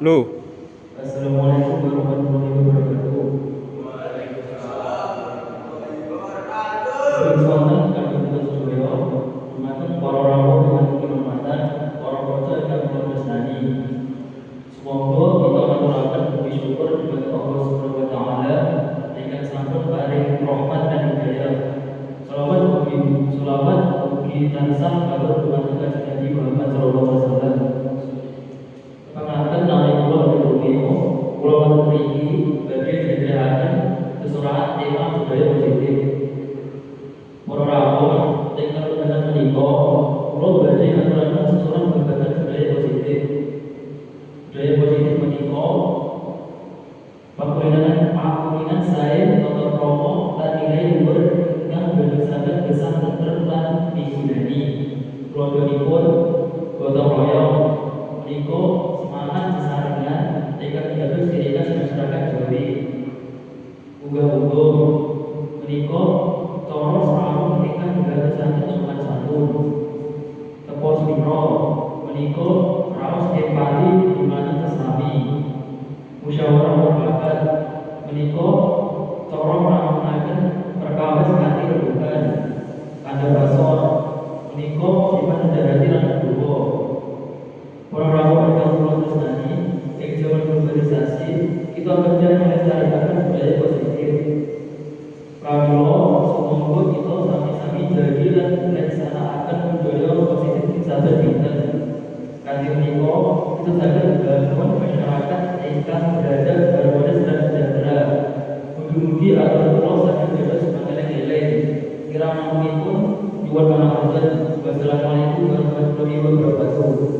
Loh, Assalamualaikum warahmatullahi wabarakatuh. Saking wonten kami kita sedaya dumateng para rawuh dengan kehormatan para bocah ingkang kula tresnani. Semoga kita ngaturaken puji syukur dumateng Allah Subhanahu wa taala ingkang sampun paring rahmat dan hidayah. Selawat mugi tansah kabar dumateng Kanjeng Nabi Muhammad sallallahu alaihi wasallam. Panganten nalika kula ndedonga kula wonten mriki badhe nyediakaken sesurahan tema budaya positif. Para rawuh ingkang wonten menika kula badhe ngaturaken sesurahan babagan budaya positif. Budaya positif menika pakurinan sae tata krama lan nilai luhur ingkang dadosaken gesang tentrem lan pisinani. Tuladhanipun gotong royong menika semangat sesarengan ingkang dados ciri khas masyarakat Jawi. Unggah-ungguh menika cara srawung ingkang dadosaken sopan santun. Tepo slira menika raos empati dumateng sesami. Musyawarah mufakat menika cara ngrampungaken perkawis kanthi rebukan. Adabasor menika sifat sederhana lan dhuwur. Para rawuh ingkang kula tresnani, ing jaman globalisasi kita kerja melestarikan budaya positif. Pramila sumangga kita sami-sami jadi lan ngleksanakaken budaya positif ing saben dinten. Kanthi menika kita saged membangun masyarakat ingkang beradab, harmonis dan sejahtera. Mugi-mugi atur kula saged dados pangeleng-eleng. Kirang namunipun nyuwun pangapunten. Wassalamualaikum warahmatullahi wabarakatuh.